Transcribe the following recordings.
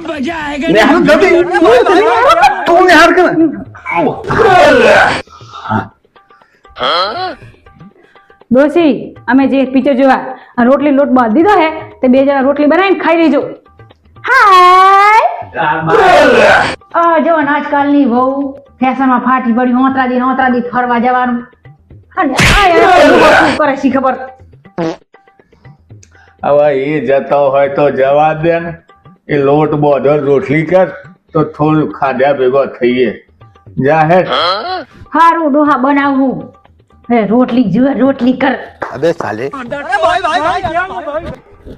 मजा आएगा निहार जल्दी तू निहार कर ડોસી અમે જે પિક્ચર જોવા આ રોટલી લોટ બાંધી દીધો હે તે બે જણા રોટલી બનાવીને ખાઈ લેજો. હાય જો આજકાલની વહુ ફેશનમાં ફાટી પડી હોતરાદી ફરવા જવાનું અને આ શું કરે છે ખબર. હવે એ જતો હોય તો જવા દે ને એ લોટ બોધો રોટલી કર તો થોડું ખાધા ભેગો થઈએ જાહેર હારું ડોહા બનાવું હે રોટલી કર. अबे साले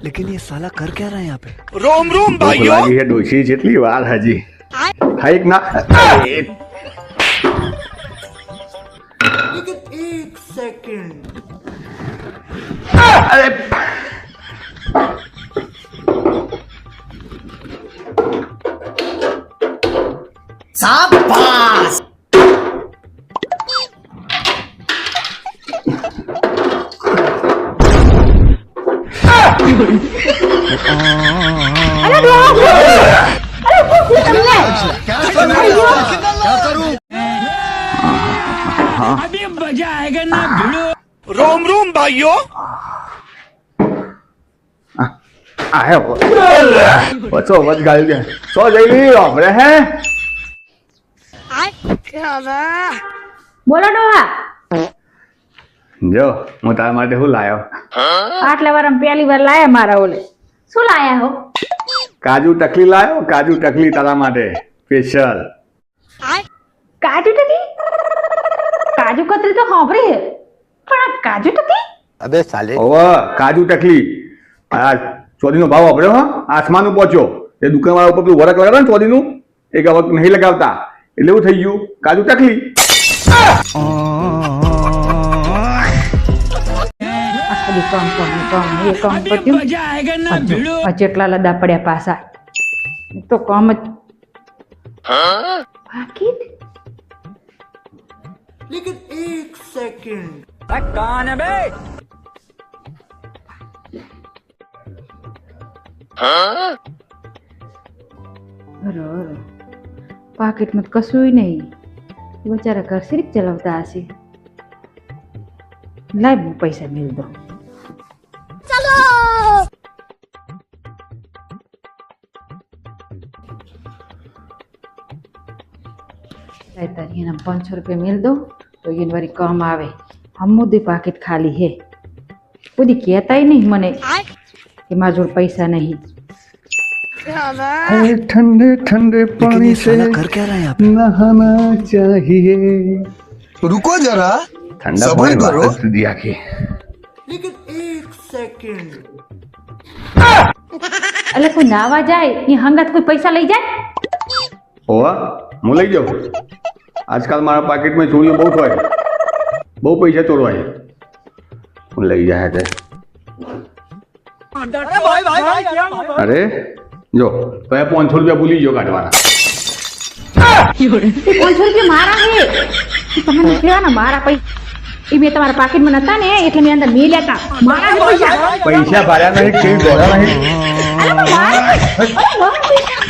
लेकिन ये साला कर क्या रहा है यहाँ पे? रोम रोम ભૂખ લાગી છે ડોશી જેટલી વાર હજી ખાઈક ના एक सेकंड અરે शाबाश अभी मजा आएगा ना भिड़ो रोम रोम भाइयों આયો વચો વચ ગાળી દે સો જઈલી આપણે હે બોલો ડોહા. જો હું તારા માટે શું લાયો આટલા વાર પહેલી વાર લાયા મારા ઓલે. શું લાયા હો? કાજુ ટકલી લાયો કાજુ ટકલી તારા માટે સ્પેશિયલ. કાજુ ટકી? કાજુ કતરી તો સાંભળી હે પણ આ કાજુ ટકી? अबे साले ઓવે કાજુ ટકલી આ ચોદીનો ભાવ વાપર્યો હા આસમાનું પહોંચ્યો એ દુકાનવાળા ઉપર પેલું વરખ લગાવે ને ચોદીનું એ વખત નહીં લગાવતા એટલે એવું થઈ ગયું કાજુ ટકલી. अभी मजा आएगा ना भिड़ो જેટલા લદા પડ્યા પાછા તો કામ જ. પાકીટ लेकिन एक सेकंड कौन है बे પાકીટમાં તો કશું નહીં. બચારા ઘર સિરીક ચલાવતા હશે. લાય હું પૈસા મેળ દો. એના 500 રૂપિયા મેળ દો તો એને વારી કામ આવે. હમુદી પાકીટ ખાલી હે. કોઈ કહેતાય નહીં મને કે મારા જોડે પૈસા નહીં. ठंडे ठंडे लेकिन पानी ये से साला कर क्या रहा है यहाँ पे? नहाना चाहिए. रुको जरा ठंडा सब्र पानी करो। वापस दिया के लेकिन एक सेकंड એટલે કોઈ નાવા જાય એ હંગાત કોઈ પૈસા લઈ જાય? ઓવા હું લઈ જાઉં. આજકાલ મારા પાકીટમાં ચોરીઓ બહુ થાય બહુ પૈસા ચોરવાય હું લઈ જાય તે. અરે જો તો 500 રૂપિયા ભૂલી ગયો કાઢવાના. 500 રૂપિયા મારા હે તમને કેવાના મારા પૈસા એ મેં તમારા પાકીટમાં નતા ને એટલે મેં અંદર મેલ્યા હતા. મારા હે પૈસા. પૈસા ભર્યા નહીં કેવી દોડા નહીં. અરે મારા પૈસા.